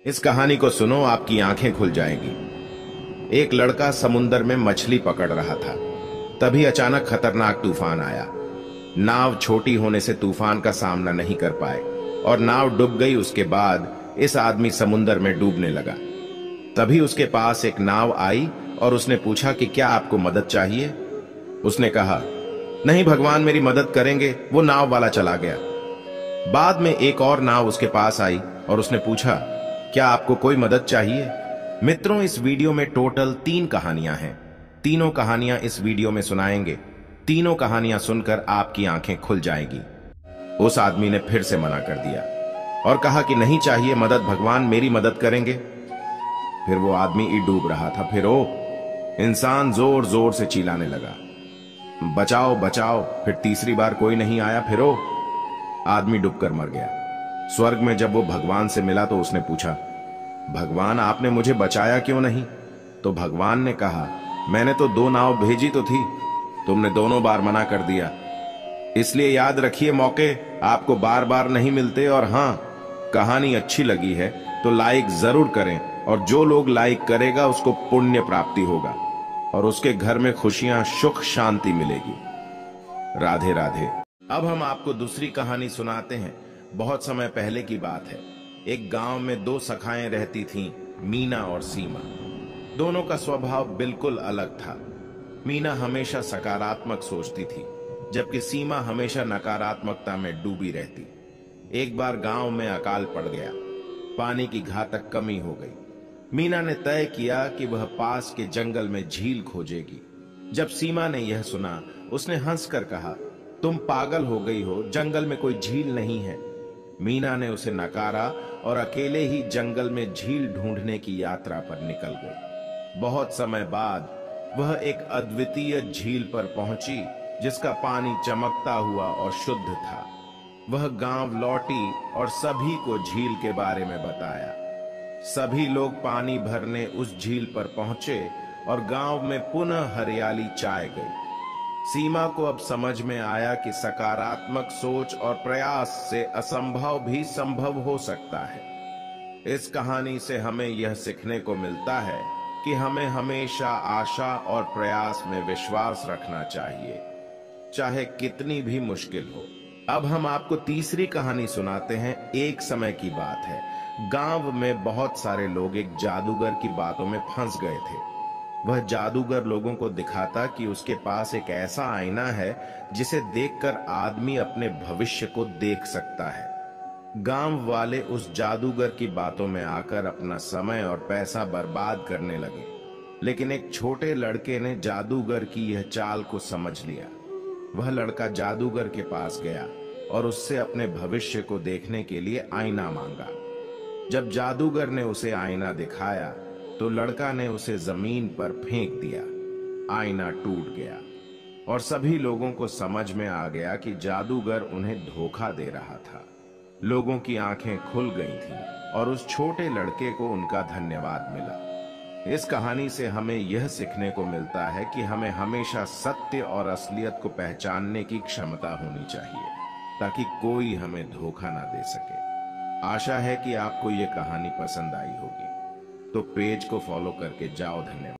इस कहानी को सुनो, आपकी आंखें खुल जाएंगी। एक लड़का समुंदर में मछली पकड़ रहा था। तभी अचानक खतरनाक तूफान आया। नाव छोटी होने से तूफान का सामना नहीं कर पाए और नाव डूब गई। उसके बाद इस आदमी समुंदर में डूबने लगा। तभी उसके पास एक नाव आई और उसने पूछा कि क्या आपको मदद चाहिए। उसने कहा, नहीं भगवान मेरी मदद करेंगे। वो नाव वाला चला गया। बाद में एक और नाव उसके पास आई और उसने पूछा, क्या आपको कोई मदद चाहिए। मित्रों, इस वीडियो में टोटल 3 कहानियां हैं। तीनों कहानियां इस वीडियो में सुनाएंगे। तीनों कहानियां सुनकर आपकी आंखें खुल जाएगी। उस आदमी ने फिर से मना कर दिया और कहा कि नहीं चाहिए मदद, भगवान मेरी मदद करेंगे। फिर वो आदमी डूब रहा था। फिर वो इंसान जोर जोर से चिल्लाने लगा, बचाओ बचाओ। फिर तीसरी बार कोई नहीं आया। फिर वो आदमी डूबकर मर गया। स्वर्ग में जब वो भगवान से मिला तो उसने पूछा, भगवान आपने मुझे बचाया क्यों नहीं। तो भगवान ने कहा, मैंने तो 2 नाव भेजी तो थी, तुमने दोनों बार मना कर दिया। इसलिए याद रखिए, मौके आपको बार बार नहीं मिलते। और हां, कहानी अच्छी लगी है तो लाइक जरूर करें, और जो लोग लाइक करेगा उसको पुण्य प्राप्ति होगा और उसके घर में खुशियां सुख शांति मिलेगी। राधे राधे। अब हम आपको दूसरी कहानी सुनाते हैं। बहुत समय पहले की बात है। एक गांव में 2 सखाएं रहती थीं, मीना और सीमा। दोनों का स्वभाव बिल्कुल अलग था। मीना हमेशा सकारात्मक सोचती थी, जबकि सीमा हमेशा नकारात्मकता में डूबी रहती। एक बार गांव में अकाल पड़ गया। पानी की घातक कमी हो गई। मीना ने तय किया कि वह पास के जंगल में झील खोजेगी। जब सीमा ने यह सुना, उसने हंसकर कहा, तुम पागल हो गई हो, जंगल में कोई झील नहीं है। मीना ने उसे नकारा और अकेले ही जंगल में झील ढूंढने की यात्रा पर निकल गई। बहुत समय बाद वह एक अद्वितीय झील पर पहुंची, जिसका पानी चमकता हुआ और शुद्ध था। वह गांव लौटी और सभी को झील के बारे में बताया। सभी लोग पानी भरने उस झील पर पहुंचे और गांव में पुनः हरियाली छाई गई। सीमा को अब समझ में आया कि सकारात्मक सोच और प्रयास से असंभव भी संभव हो सकता है। इस कहानी से हमें यह सीखने को मिलता है कि हमें हमेशा आशा और प्रयास में विश्वास रखना चाहिए, चाहे कितनी भी मुश्किल हो। अब हम आपको तीसरी कहानी सुनाते हैं। एक समय की बात है। गांव में बहुत सारे लोग एक जादूगर की बातों में फंस गए थे। वह जादूगर लोगों को दिखाता कि उसके पास एक ऐसा आईना है जिसे देखकर आदमी अपने भविष्य को देख सकता है। गांव वाले उस जादूगर की बातों में आकर अपना समय और पैसा बर्बाद करने लगे, लेकिन एक छोटे लड़के ने जादूगर की यह चाल को समझ लिया। वह लड़का जादूगर के पास गया और उससे अपने भविष्य को देखने के लिए आईना मांगा। जब जादूगर ने उसे आईना दिखाया तो लड़का ने उसे जमीन पर फेंक दिया। आईना टूट गया और सभी लोगों को समझ में आ गया कि जादूगर उन्हें धोखा दे रहा था। लोगों की आंखें खुल गई थीं और उस छोटे लड़के को उनका धन्यवाद मिला। इस कहानी से हमें यह सीखने को मिलता है कि हमें हमेशा सत्य और असलियत को पहचानने की क्षमता होनी चाहिए, ताकि कोई हमें धोखा ना दे सके। आशा है कि आपको यह कहानी पसंद आई होगी, तो पेज को फॉलो करके जाओ। धन्यवाद।